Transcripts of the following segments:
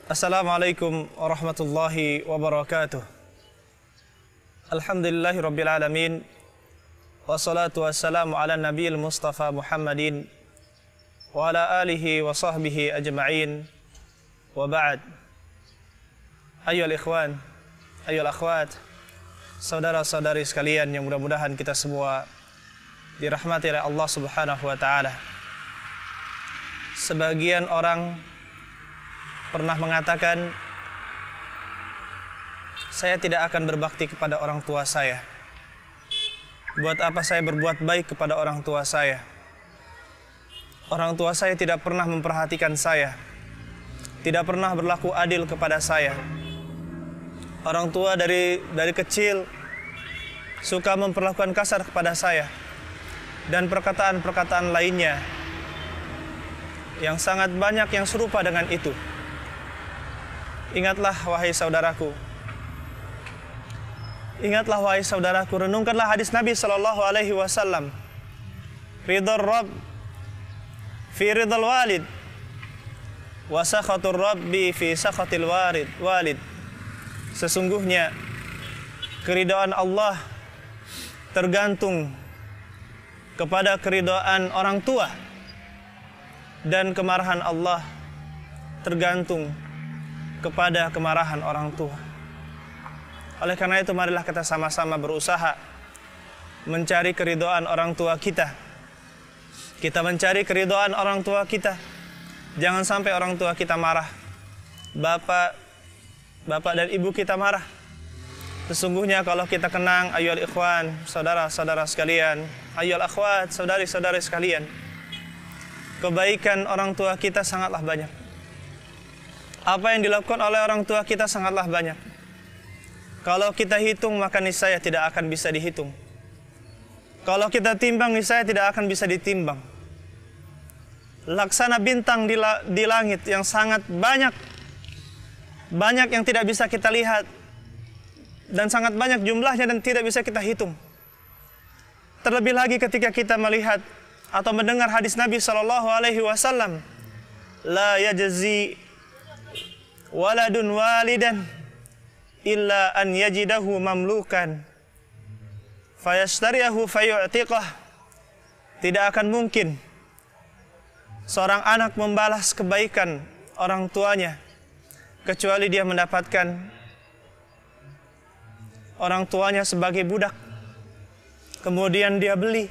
Assalamualaikum warahmatullahi wabarakatuh. Alhamdulillahi rabbil alamin. Wassalatu wassalamu ala nabiyil mustafa Muhammadin wa ala alihi wa sahbihi ajma'in. Wa ba'd. Ayyuhal ikhwan, ayyuhal akhwat, saudara-saudari sekalian yang mudah-mudahan kita semua dirahmati oleh Allah Subhanahu wa taala. Sebagian orang pernah mengatakan, saya tidak akan berbakti kepada orang tua saya. Buat apa saya berbuat baik kepada orang tua saya? Orang tua saya tidak pernah memperhatikan saya, tidak pernah berlaku adil kepada saya. Orang tua dari kecil suka memperlakukan kasar kepada saya, dan perkataan-perkataan lainnya yang sangat banyak yang serupa dengan itu. Ingatlah wahai saudaraku, renungkanlah hadis Nabi sallallahu alaihi wasallam. Ridhar Rabb fi ridhal walid wa sakhatur Rabbi fi sakhatil walid. Sesungguhnya keridhaan Allah tergantung kepada keridhaan orang tua, dan kemarahan Allah tergantung kepada kemarahan orang tua. Oleh karena itu, marilah kita sama-sama berusaha mencari keridhaan orang tua kita. Kita mencari keridhaan orang tua kita. Jangan sampai orang tua kita marah, bapak dan ibu kita marah. Sesungguhnya kalau kita kenang, ayyuhal ikhwan, saudara-saudara sekalian, ayyuhal akhwat, saudari-saudari sekalian, kebaikan orang tua kita sangatlah banyak. Apa yang dilakukan oleh orang tua kita sangatlah banyak. Kalau kita hitung, maka niscaya tidak akan bisa dihitung. Kalau kita timbang, niscaya tidak akan bisa ditimbang. Laksana bintang di langit yang sangat banyak yang tidak bisa kita lihat, dan sangat banyak jumlahnya dan tidak bisa kita hitung. Terlebih lagi ketika kita melihat atau mendengar hadis Nabi sallallahu alaihi wasallam, la yajzi waladun walidan illa an yajidahu mamlukan fayashtariyahu fayu'tiqah. Tidak akan mungkin seorang anak membalas kebaikan orang tuanya kecuali dia mendapatkan orang tuanya sebagai budak, kemudian dia beli,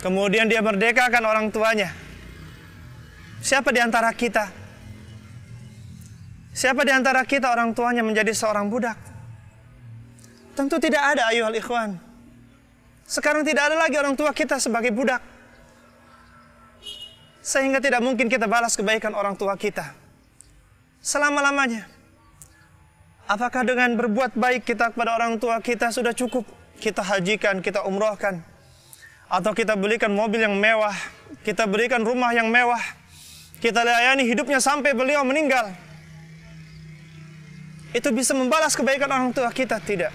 kemudian dia merdekakan orang tuanya. Siapa di antara kita orang tuanya menjadi seorang budak? Tentu tidak ada, ayyuhal ikhwan. Sekarang tidak ada lagi orang tua kita sebagai budak, sehingga tidak mungkin kita balas kebaikan orang tua kita selama-lamanya. Apakah dengan berbuat baik kita kepada orang tua kita sudah cukup? Kita hajikan, kita umrohkan, atau kita belikan mobil yang mewah, kita berikan rumah yang mewah, kita layani hidupnya sampai beliau meninggal, itu bisa membalas kebaikan orang tua kita? Tidak.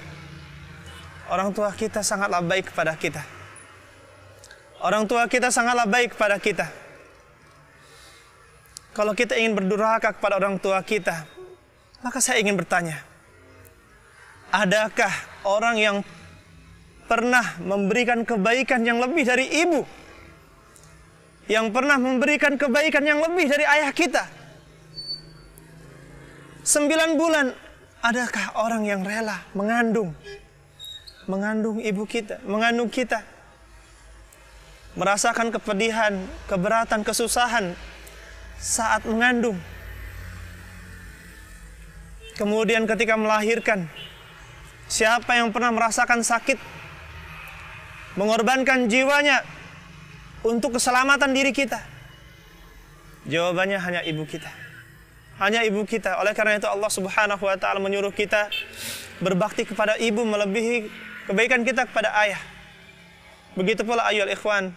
Orang tua kita sangatlah baik kepada kita. Orang tua kita sangatlah baik kepada kita. Kalau kita ingin berdurhaka kepada orang tua kita, maka saya ingin bertanya, adakah orang yang pernah memberikan kebaikan yang lebih dari ibu? Yang pernah memberikan kebaikan yang lebih dari ayah kita? 9 bulan, adakah orang yang rela mengandung ibu kita, mengandung kita, merasakan kepedihan, keberatan, kesusahan saat mengandung, kemudian ketika melahirkan? Siapa yang pernah merasakan sakit, mengorbankan jiwanya untuk keselamatan diri kita? Jawabannya hanya ibu kita. Hanya ibu kita. Oleh karena itu Allah Subhanahu wa taala menyuruh kita berbakti kepada ibu melebihi kebaikan kita kepada ayah. Begitu pula ayyuhal ikhwan,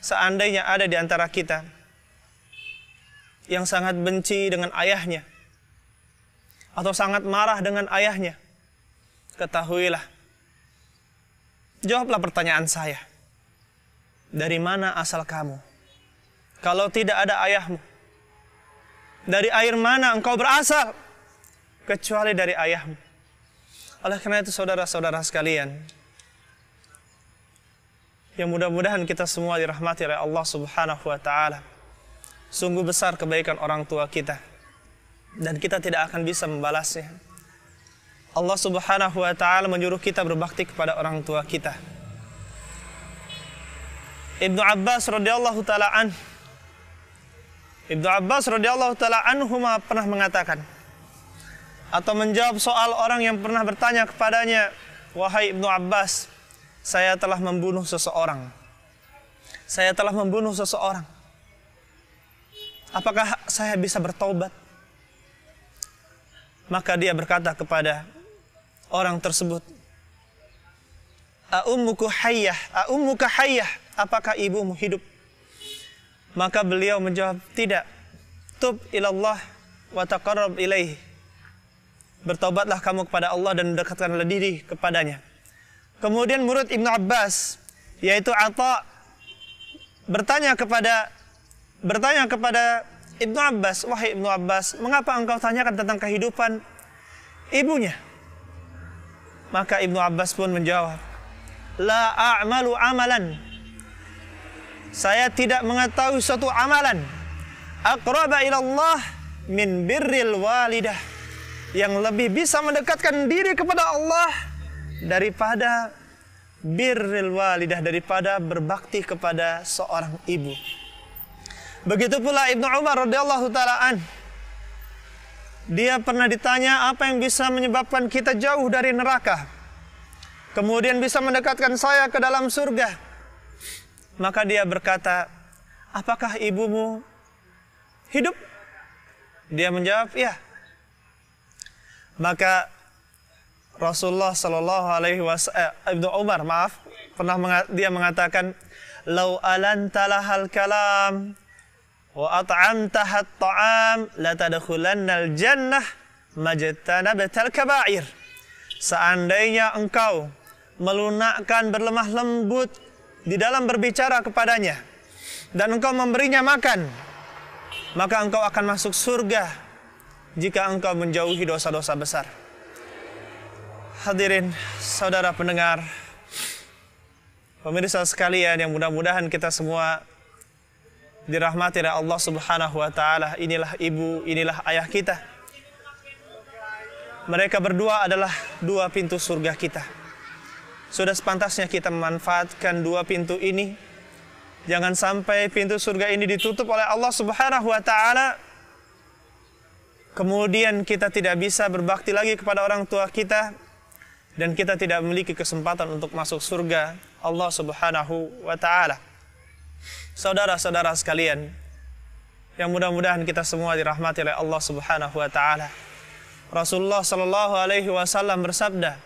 seandainya ada di antara kita yang sangat benci dengan ayahnya atau sangat marah dengan ayahnya, ketahuilah, jawablah pertanyaan saya. Dari mana asal kamu? Kalau tidak ada ayahmu, dari air mana engkau berasal kecuali dari ayahmu. Oleh karena itu saudara-saudara sekalian, yang mudah-mudahan kita semua dirahmati oleh Allah Subhanahu wa taala. Sungguh besar kebaikan orang tua kita dan kita tidak akan bisa membalasnya. Allah Subhanahu wa taala menyuruh kita berbakti kepada orang tua kita. Ibnu Abbas radhiyallahu taala anhuma pernah mengatakan atau menjawab soal orang yang pernah bertanya kepadanya, "Wahai Ibnu Abbas, saya telah membunuh seseorang. Saya telah membunuh seseorang. Apakah saya bisa bertaubat?" Maka dia berkata kepada orang tersebut, "Ummuka hayyah? Apakah ibumu hidup?" Maka beliau menjawab, "Tidak. Tub ilallah wa taqarrab ilaihi." Bertaubatlah kamu kepada Allah dan mendekatkanlah diri kepadanya. Kemudian murid Ibnu Abbas, yaitu Atha, bertanya kepada Ibnu Abbas, "Wahai Ibnu Abbas, mengapa engkau tanyakan tentang kehidupan ibunya?" Maka Ibnu Abbas pun menjawab, "La a'malu amalan." Saya tidak mengetahui suatu amalan aqraba ilallah min birril walidah, yang lebih bisa mendekatkan diri kepada Allah daripada birril walidah, daripada berbakti kepada seorang ibu. Begitu pula Ibnu Umar radhiyallahu taala dia pernah ditanya, apa yang bisa menyebabkan kita jauh dari neraka, kemudian bisa mendekatkan saya ke dalam surga? Maka dia berkata, "Apakah ibumu hidup?" Dia menjawab, "Ya." Maka Rasulullah sallallahu alaihi wasallam, Ibnu Umar dia mengatakan, "Lau alantalahal kalam wa at'amtahat ta'am la tadkhulannal jannah majtanabatal kaba'ir." Seandainya engkau melunakkan, berlemah lembut di dalam berbicara kepadanya dan engkau memberinya makan, maka engkau akan masuk surga jika engkau menjauhi dosa-dosa besar. Hadirin saudara pendengar, pemirsa sekalian yang mudah-mudahan kita semua dirahmati oleh Allah Subhanahu wa taala. Inilah ibu, inilah ayah kita. Mereka berdua adalah dua pintu surga kita. Sudah sepantasnya kita memanfaatkan dua pintu ini. Jangan sampai pintu surga ini ditutup oleh Allah Subhanahu wa taala, kemudian kita tidak bisa berbakti lagi kepada orang tua kita dan kita tidak memiliki kesempatan untuk masuk surga Allah Subhanahu wa taala. Saudara-saudara sekalian, yang mudah-mudahan kita semua dirahmati oleh Allah Subhanahu wa taala. Rasulullah sallallahu alaihi wasallam bersabda,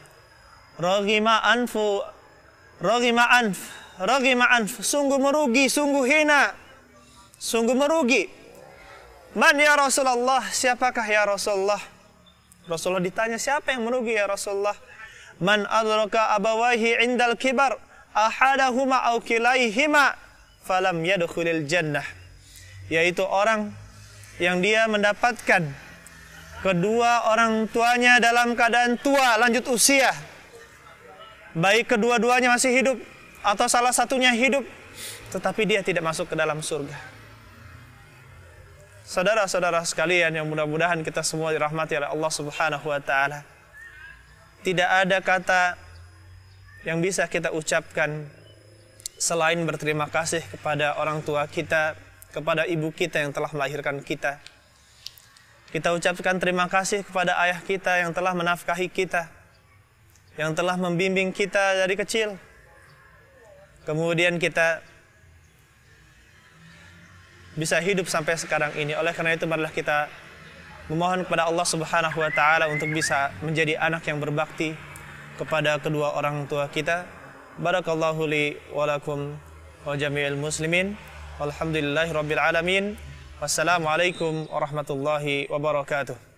"Raghima anf, sungguh merugi, sungguh hina, sungguh merugi." "Man ya Rasulullah?" Siapakah ya Rasulullah? Rasulullah ditanya, siapa yang merugi ya Rasulullah? "Man adraka abawaihi indal kibar ahadahuma aw kilaihima falam yadkhulil jannah." Yaitu orang yang dia mendapatkan kedua orang tuanya dalam keadaan tua, lanjut usia, baik kedua-duanya masih hidup atau salah satunya hidup, tetapi dia tidak masuk ke dalam surga. Saudara-saudara sekalian yang mudah-mudahan kita semua dirahmati oleh Allah Subhanahu wa taala, tidak ada kata yang bisa kita ucapkan selain berterima kasih kepada orang tua kita, kepada ibu kita yang telah melahirkan kita. Kita ucapkan terima kasih kepada ayah kita yang telah menafkahi kita, yang telah membimbing kita dari kecil. Kemudian kita bisa hidup sampai sekarang ini. Oleh karena itu marilah kita memohon kepada Allah Subhanahu wa taala untuk bisa menjadi anak yang berbakti kepada kedua orang tua kita. Barakallahu li wa lakum wa jami'il muslimin. Walhamdulillahirabbil alamin. Wassalamualaikum warahmatullahi wabarakatuh.